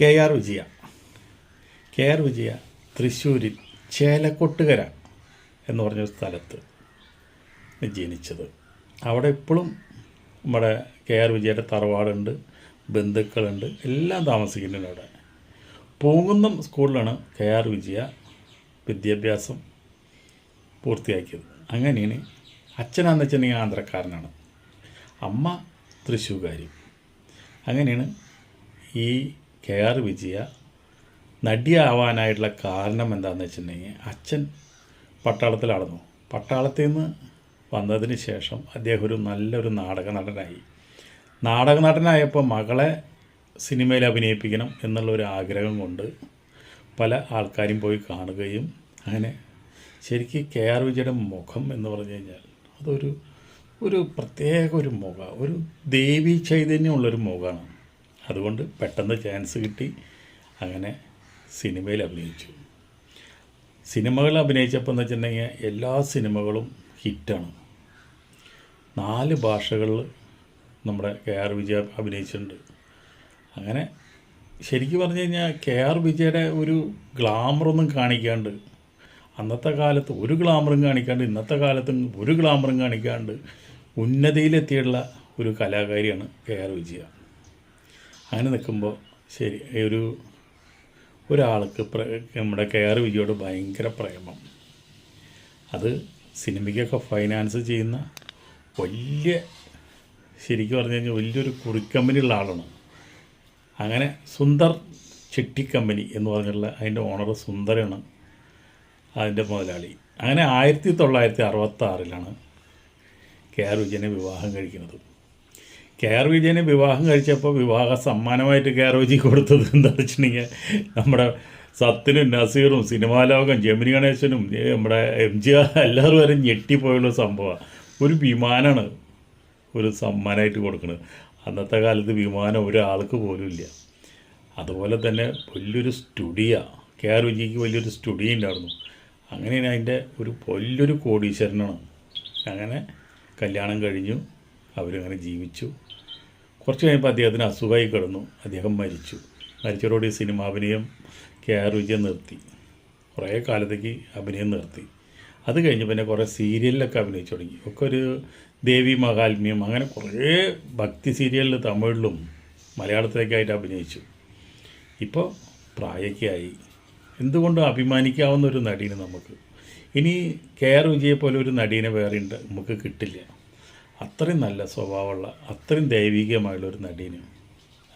K R വിജയ തൃശ്ശൂരിൽ ചേലക്കൊട്ടുകര എന്ന് പറഞ്ഞൊരു സ്ഥലത്ത് ജനിച്ചത്. അവിടെ ഇപ്പോഴും നമ്മുടെ കെ ആർ വിജയയുടെ തറവാടുണ്ട്, ബന്ധുക്കളുണ്ട്, എല്ലാം താമസിക്കുന്നുണ്ട് അവിടെ. പൂങ്കുന്നം സ്കൂളിലാണ് കെ ആർ വിജയ വിദ്യാഭ്യാസം പൂർത്തിയാക്കിയത്. അങ്ങനെയാണ്. അച്ഛനാന്ന് വെച്ചിട്ടുണ്ടെങ്കിൽ ആന്ധ്രക്കാരനാണ്, അമ്മ തൃശ്ശൂർക്കാരി. അങ്ങനെയാണ് ഈ കെ ആർ വിജയ നടിയാവാനായിട്ടുള്ള കാരണം എന്താണെന്ന് വെച്ചിട്ടുണ്ടെങ്കിൽ അച്ഛൻ പട്ടാളത്തിലായിരുന്നു. പട്ടാളത്തിൽ നിന്ന് വന്നതിന് ശേഷം അദ്ദേഹം ഒരു നല്ലൊരു നാടക നടനായപ്പോൾ മകളെ സിനിമയിൽ അഭിനയിപ്പിക്കണം എന്നുള്ളൊരു ആഗ്രഹം കൊണ്ട് പല ആൾക്കാരും പോയി കാണുകയും അങ്ങനെ ശരിക്കും കെ ആർ വിജയുടെ മുഖം എന്ന് പറഞ്ഞു കഴിഞ്ഞാൽ ഒരു പ്രത്യേക ഒരു മുഖം, ഒരു ദേവീ ചൈതന്യമുള്ളൊരു മുഖമാണ്. അതുകൊണ്ട് പെട്ടെന്ന് ചാൻസ് കിട്ടി, അങ്ങനെ സിനിമയിൽ അഭിനയിച്ചു. സിനിമകൾ അഭിനയിച്ചപ്പോൾ എന്ന് വെച്ചിട്ടുണ്ടെങ്കിൽ എല്ലാ സിനിമകളും ഹിറ്റാണ്. 4 ഭാഷകളിൽ നമ്മുടെ കെ ആർ വിജയ അഭിനയിച്ചിട്ടുണ്ട്. അങ്ങനെ ശരിക്കും പറഞ്ഞു കഴിഞ്ഞാൽ കെ ആർ വിജയുടെ ഒരു ഗ്ലാമറൊന്നും കാണിക്കാണ്ട്, അന്നത്തെ കാലത്ത് ഒരു ഗ്ലാമറും കാണിക്കാണ്ട്, ഇന്നത്തെ കാലത്ത് ഒരു ഗ്ലാമറും കാണിക്കാണ്ട് ഉന്നതിയിലെത്തിയുള്ള ഒരു കലാകാരിയാണ് കെ ആർ വിജയ. അങ്ങനെ നിൽക്കുമ്പോൾ ശരി ഒരാൾക്ക് നമ്മുടെ കെ ആർ വിജയോട് ഭയങ്കര പ്രേമം. അത് സിനിമയ്ക്കൊക്കെ ഫൈനാൻസ് ചെയ്യുന്ന ശരിക്കും പറഞ്ഞു കഴിഞ്ഞാൽ വലിയൊരു കുറിക്കമ്പനിയുള്ള ആളാണ്. അങ്ങനെ സുന്ദർ ചെട്ടി കമ്പനി എന്ന് പറഞ്ഞുള്ള അതിൻ്റെ ഓണർ സുന്ദരാണ് അതിൻ്റെ മുതലാളി. അങ്ങനെ 1966 കെ ആർ വിജയനെ വിവാഹം കഴിക്കുന്നത്. കെ ആർ വിജയനെ വിവാഹം കഴിച്ചപ്പോൾ വിവാഹ സമ്മാനമായിട്ട് കെ ആർ വിജയ് കൊടുത്തത് എന്താണെന്ന് വെച്ചിട്ടുണ്ടെങ്കിൽ നമ്മുടെ സത്യനും നസീറും സിനിമാ ലോകം ജമിനി ഗണേശനും നമ്മുടെ MGR എല്ലാവരും വരെ ഞെട്ടിപ്പോയുള്ള സംഭവമാണ്. ഒരു വിമാനമാണ് ഒരു സമ്മാനമായിട്ട് കൊടുക്കുന്നത്. അന്നത്തെ കാലത്ത് വിമാനം ഒരാൾക്ക് പോലും ഇല്ല. അതുപോലെ തന്നെ വലിയൊരു സ്റ്റുഡിയോ, കെ ആർ വിജയ്ക്ക് വലിയൊരു സ്റ്റുഡിയോ ഉണ്ടായിരുന്നു. അങ്ങനെയാണ് അതിൻ്റെ വലിയൊരു കോടീശ്വരനാണ്. അങ്ങനെ കല്യാണം കഴിഞ്ഞു, അവരങ്ങനെ ജീവിച്ചു. കുറച്ച് കഴിഞ്ഞപ്പോൾ അദ്ദേഹത്തിന് അസുഖമായി കിടന്നു, അദ്ദേഹം മരിച്ചതോടെ സിനിമാഭിനയം കെ ആർ വിജയ നിർത്തി. കുറേ കാലത്തേക്ക് അഭിനയം നിർത്തി. അത് കഴിഞ്ഞ് പിന്നെ കുറേ സീരിയലിലൊക്കെ അഭിനയിച്ചു തുടങ്ങി. ഒക്കെ ഒരു ദേവി മഹാത്മ്യം, അങ്ങനെ കുറേ ഭക്തി സീരിയലിൽ തമിഴിലും മലയാളത്തിലേക്കായിട്ട് അഭിനയിച്ചു. ഇപ്പോൾ പ്രായമൊക്കെ ആയി. എന്തുകൊണ്ടും അഭിമാനിക്കാവുന്ന ഒരു നടീനെ നമുക്ക് ഇനി കെ ആർ വിജയെ പോലെ ഒരു നടീനെ വേറെ നമുക്ക് കിട്ടില്ല. അത്രയും നല്ല സ്വഭാവമുള്ള, അത്രയും ദൈവികമായുള്ളൊരു നടീനെ